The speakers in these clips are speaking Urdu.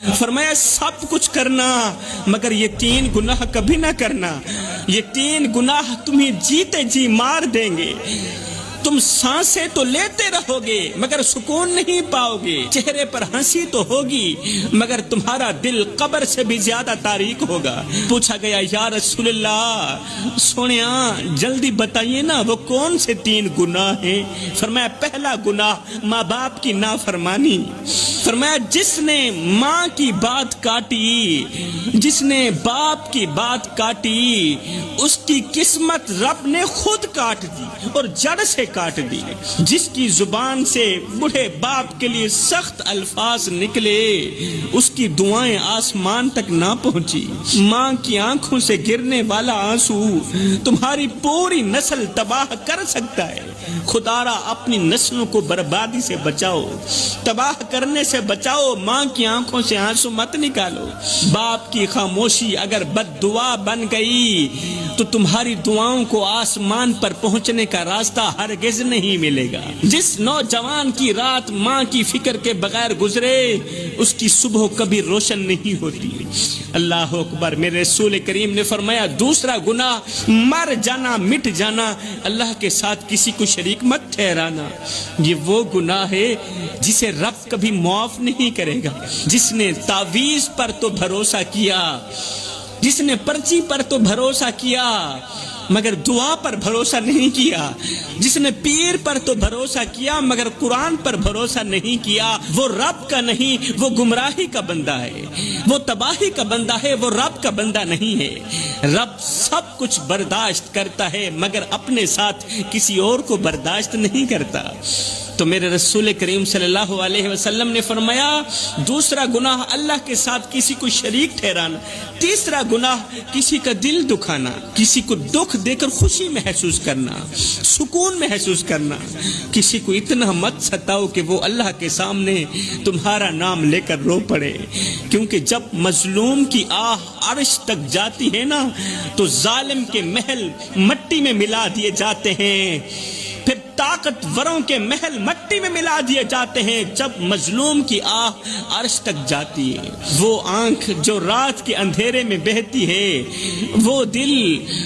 فرمایا سب کچھ کرنا مگر یہ 3 گناہ کبھی نہ کرنا، یہ 3 گناہ تمہیں جیتے جی مار دیں گے۔ تم سانسیں تو لیتے رہو گے مگر سکون نہیں پاؤ گے، چہرے پر ہنسی تو ہوگی مگر تمہارا دل قبر سے بھی زیادہ تاریک ہوگا۔ پوچھا گیا یا رسول اللہ سونیا جلدی بتائیے نا وہ کون سے 3 گناہ ہیں؟ فرمایا پہلا گناہ ماں باپ کی نافرمانی۔ فرمایا جس نے ماں کی بات کاٹی، جس نے باپ کی بات کاٹی، اس کی قسمت رب نے خود کاٹ دی اور جڑ سے کاٹ دی۔ جس کی زبان سے بوڑھے باپ کے لیے سخت الفاظ نکلے، اس کی دعائیں آسمان تک نہ پہنچی۔ ماں کی آنکھوں سے گرنے والا آنسو تمہاری پوری نسل تباہ کر سکتا ہے۔ خدا را اپنی نسلوں کو بربادی سے بچاؤ، تباہ کرنے سے بچاؤ۔ ماں کی آنکھوں سے آنسو مت نکالو۔ باپ کی خاموشی اگر بد دعا بن گئی تو تمہاری دعاؤں کو آسمان پر پہنچنے کا راستہ ہرگز نہیں ملے گا۔ جس نوجوان کی رات ماں کی فکر کے بغیر گزرے، اس کی صبح کبھی روشن نہیں ہوتی۔ اللہ اکبر۔ میرے رسول کریم نے فرمایا دوسرا گناہ مر جانا، مٹ جانا، اللہ کے ساتھ کسی کو شریک مت ٹھہرانا۔ یہ وہ گناہ ہے جسے رب کبھی معاف نہیں کرے گا۔ جس نے تعویذ پر تو بھروسہ کیا، جس نے پرچی پر تو بھروسہ کیا مگر دعا پر بھروسہ نہیں کیا، جس نے پیر پر تو بھروسہ کیا مگر قرآن پر بھروسہ نہیں کیا، وہ رب کا نہیں، وہ گمراہی کا بندہ ہے، وہ تباہی کا بندہ ہے، وہ رب کا بندہ نہیں ہے۔ رب سب کچھ برداشت کرتا ہے مگر اپنے ساتھ کسی اور کو برداشت نہیں کرتا۔ تو میرے رسول کریم صلی اللہ علیہ وسلم نے فرمایا دوسرا گناہ اللہ کے ساتھ کسی کو شریک ٹھہرانا۔ تیسرا گناہ کسی کا دل دکھانا، کسی کو دکھ دے کر خوشی محسوس کرنا، سکون محسوس کرنا۔ کسی کو اتنا مت ستاؤ کہ وہ اللہ کے سامنے تمہارا نام لے کر رو پڑے، کیونکہ جب مظلوم کی آہ عرش تک جاتی ہے نا تو ظالم کے محل مٹی میں ملا دیے جاتے ہیں، پھر طاقتوروں کے محل مٹی میں ملا دیے جاتے ہیں جب مظلوم کی آہ عرش تک جاتی ہے۔ وہ آنکھ جو رات کے اندھیرے میں بہتی ہے، وہ دل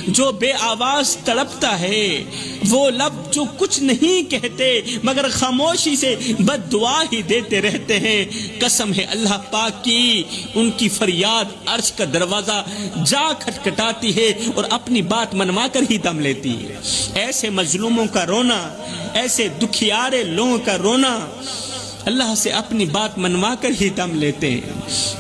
جو بے آواز تڑپتا ہے، وہ لب جو کچھ نہیں کہتے مگر خاموشی سے بد دعا ہی دیتے رہتے ہیں، قسم ہے اللہ پاک کی ان کی فریاد عرش کا دروازہ جا کھٹکھٹاتی ہے اور اپنی بات منوا کر ہی دم لیتی ہے۔ ایسے مظلوموں کا رونا، ایسے دکھیارے لوگوں کا رونا اللہ سے اپنی بات منوا کر ہی دم لیتے ہیں۔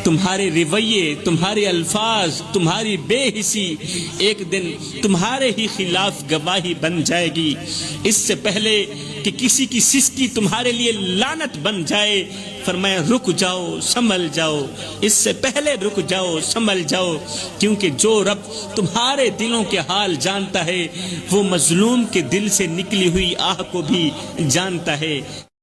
تمہارے رویے، تمہارے الفاظ، تمہاری بے حسی ایک دن تمہارے ہی خلاف گواہی بن جائے گی۔ اس سے پہلے کہ کسی کی سستی تمہارے لیے لعنت بن جائے، فرمایا رک جاؤ، سنبھل جاؤ، اس سے پہلے رک جاؤ، سنبھل جاؤ، کیونکہ جو رب تمہارے دلوں کے حال جانتا ہے وہ مظلوم کے دل سے نکلی ہوئی آہ کو بھی جانتا ہے۔